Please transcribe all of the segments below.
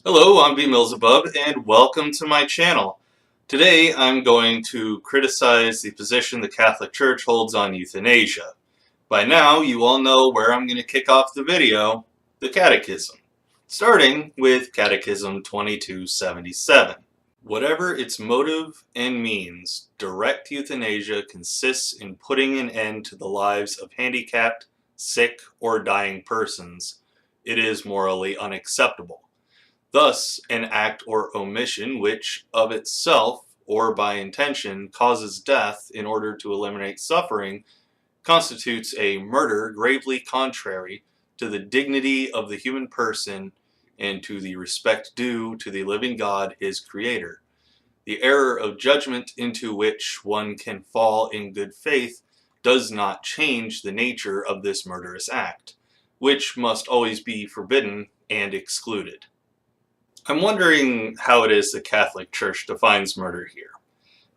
Hello, I'm BMillzebub, and welcome to my channel. Today I'm going to criticize the position the Catholic Church holds on euthanasia. By now, you all know where I'm going to kick off the video, the Catechism. Starting with Catechism 2277. Whatever its motive and means, direct euthanasia consists in putting an end to the lives of handicapped, sick, or dying persons. It is morally unacceptable. Thus, an act or omission which, of itself or by intention, causes death in order to eliminate suffering, constitutes a murder gravely contrary to the dignity of the human person and to the respect due to the living God, his Creator. The error of judgment into which one can fall in good faith does not change the nature of this murderous act, which must always be forbidden and excluded. I'm wondering how it is the Catholic Church defines murder here.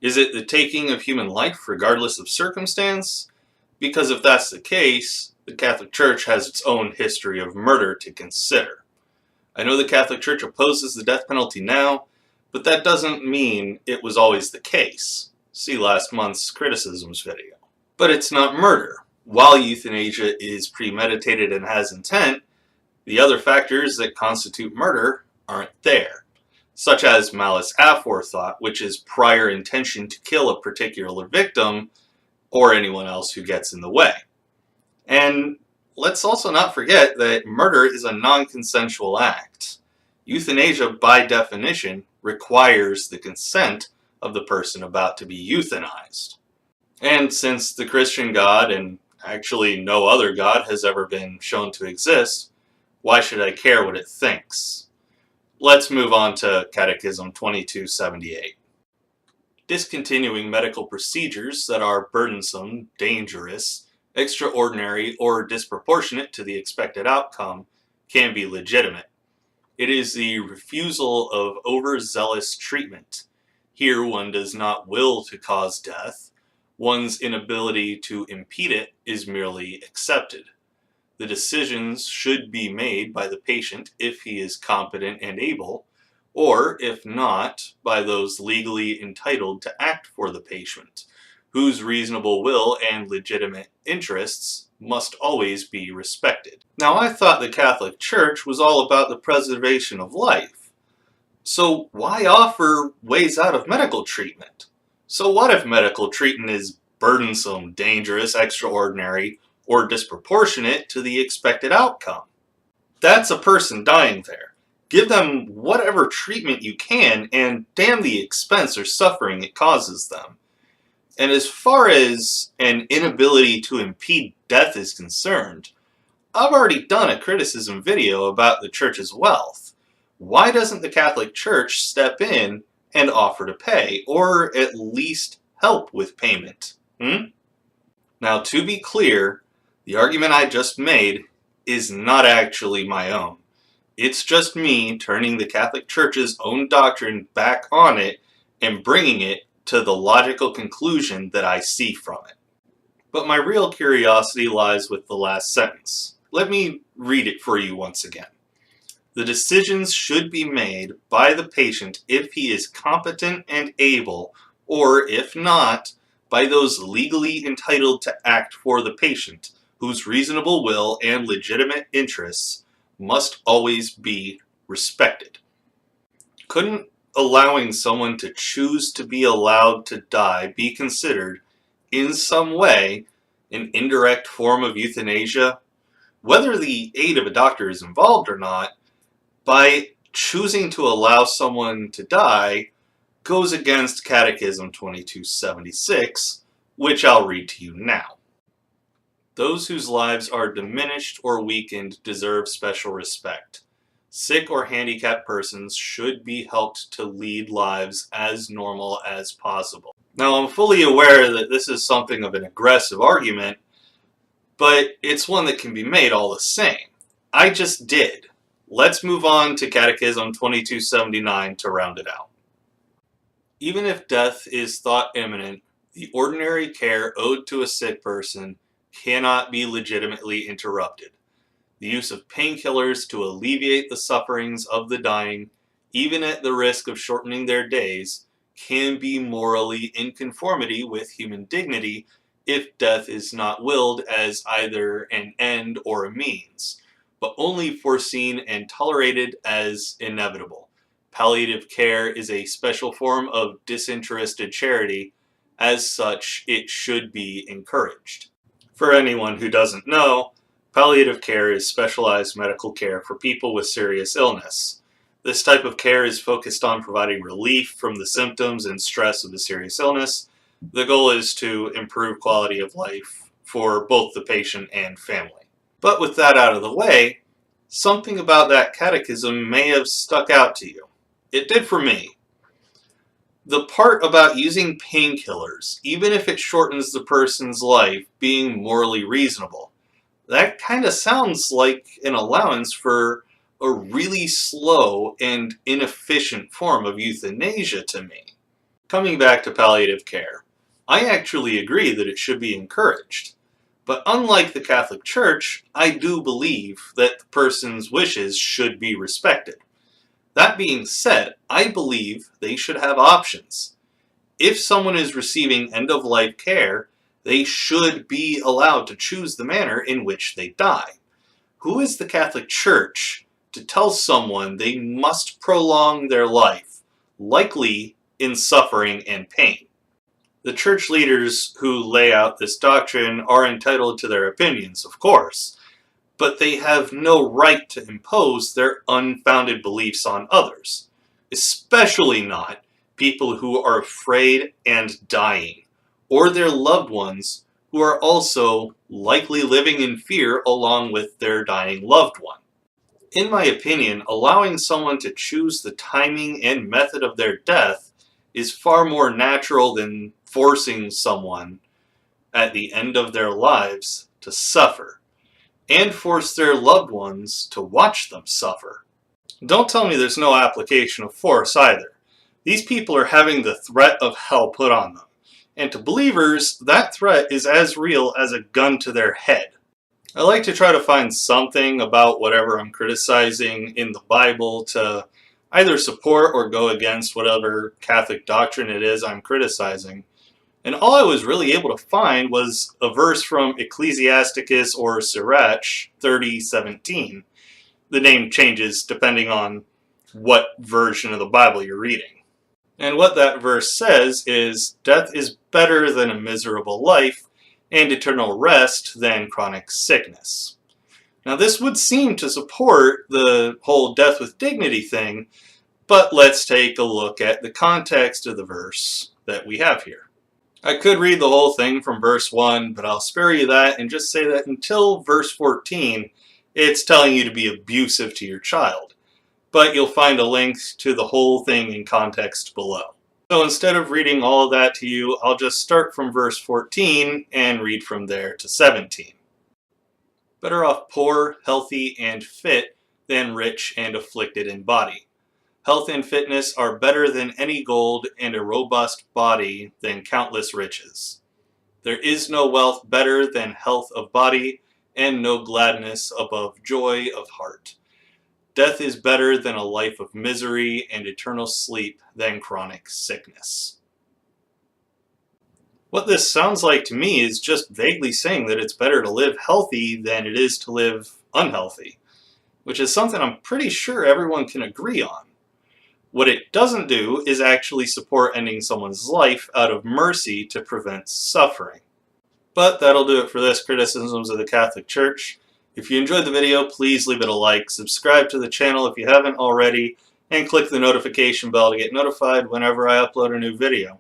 Is it the taking of human life regardless of circumstance? Because if that's the case, the Catholic Church has its own history of murder to consider. I know the Catholic Church opposes the death penalty now, but that doesn't mean it was always the case. See last month's criticisms video. But it's not murder. While euthanasia is premeditated and has intent, the other factors that constitute murder aren't there, such as malice aforethought, which is prior intention to kill a particular victim or anyone else who gets in the way. And let's also not forget that murder is a non-consensual act. Euthanasia, by definition, requires the consent of the person about to be euthanized. And since the Christian God, and actually no other God, has ever been shown to exist, why should I care what it thinks? Let's move on to Catechism 2278. Discontinuing medical procedures that are burdensome, dangerous, extraordinary, or disproportionate to the expected outcome can be legitimate. It is the refusal of overzealous treatment. Here one does not will to cause death. One's inability to impede it is merely accepted. The decisions should be made by the patient if he is competent and able, or if not, by those legally entitled to act for the patient, whose reasonable will and legitimate interests must always be respected. Now, I thought the Catholic Church was all about the preservation of life. So why offer ways out of medical treatment? So what if medical treatment is burdensome, dangerous, extraordinary, or disproportionate to the expected outcome? That's a person dying there. Give them whatever treatment you can, and damn the expense or suffering it causes them. And as far as an inability to impede death is concerned, I've already done a criticism video about the Church's wealth. Why doesn't the Catholic Church step in and offer to pay, or at least help with payment? Now, to be clear, the argument I just made is not actually my own. It's just me turning the Catholic Church's own doctrine back on it and bringing it to the logical conclusion that I see from it. But my real curiosity lies with the last sentence. Let me read it for you once again. The decisions should be made by the patient if he is competent and able, or if not, by those legally entitled to act for the patient, whose reasonable will and legitimate interests must always be respected. Couldn't allowing someone to choose to be allowed to die be considered, in some way, an indirect form of euthanasia? Whether the aid of a doctor is involved or not, by choosing to allow someone to die goes against Catechism 2276, which I'll read to you now. Those whose lives are diminished or weakened deserve special respect. Sick or handicapped persons should be helped to lead lives as normal as possible. Now, I'm fully aware that this is something of an aggressive argument, but it's one that can be made all the same. I just did. Let's move on to Catechism 2279 to round it out. Even if death is thought imminent, the ordinary care owed to a sick person cannot be legitimately interrupted. The use of painkillers to alleviate the sufferings of the dying, even at the risk of shortening their days, can be morally in conformity with human dignity if death is not willed as either an end or a means, but only foreseen and tolerated as inevitable. Palliative care is a special form of disinterested charity. As such, it should be encouraged. For anyone who doesn't know, palliative care is specialized medical care for people with serious illness. This type of care is focused on providing relief from the symptoms and stress of the serious illness. The goal is to improve quality of life for both the patient and family. But with that out of the way, something about that catechism may have stuck out to you. It did for me. The part about using painkillers, even if it shortens the person's life, being morally reasonable. That kind of sounds like an allowance for a really slow and inefficient form of euthanasia to me. Coming back to palliative care, I actually agree that it should be encouraged. But unlike the Catholic Church, I do believe that the person's wishes should be respected. That being said, I believe they should have options. If someone is receiving end-of-life care, they should be allowed to choose the manner in which they die. Who is the Catholic Church to tell someone they must prolong their life, likely in suffering and pain? The church leaders who lay out this doctrine are entitled to their opinions, of course, but they have no right to impose their unfounded beliefs on others, especially not people who are afraid and dying, or their loved ones who are also likely living in fear along with their dying loved one. In my opinion, allowing someone to choose the timing and method of their death is far more natural than forcing someone at the end of their lives to suffer, and force their loved ones to watch them suffer. Don't tell me there's no application of force either. These people are having the threat of hell put on them, and to believers, that threat is as real as a gun to their head. I like to try to find something about whatever I'm criticizing in the Bible to either support or go against whatever Catholic doctrine it is I'm criticizing. And all I was really able to find was a verse from Ecclesiasticus or Sirach 30:17. The name changes depending on what version of the Bible you're reading. And what that verse says is, death is better than a miserable life, and eternal rest than chronic sickness. Now this would seem to support the whole death with dignity thing, but let's take a look at the context of the verse that we have here. I could read the whole thing from verse 1, but I'll spare you that and just say that until verse 14, it's telling you to be abusive to your child. But you'll find a link to the whole thing in context below. So instead of reading all of that to you, I'll just start from verse 14 and read from there to 17. Better off poor, healthy, and fit than rich and afflicted in body. Health and fitness are better than any gold, and a robust body than countless riches. There is no wealth better than health of body, and no gladness above joy of heart. Death is better than a life of misery, and eternal sleep than chronic sickness. What this sounds like to me is just vaguely saying that it's better to live healthy than it is to live unhealthy, which is something I'm pretty sure everyone can agree on. What it doesn't do is actually support ending someone's life out of mercy to prevent suffering. But that'll do it for this Criticisms of the Catholic Church. If you enjoyed the video, please leave it a like, subscribe to the channel if you haven't already, and click the notification bell to get notified whenever I upload a new video.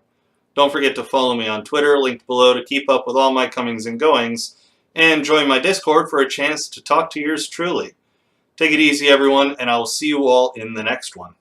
Don't forget to follow me on Twitter, linked below, to keep up with all my comings and goings, and join my Discord for a chance to talk to yours truly. Take it easy, everyone, and I will see you all in the next one.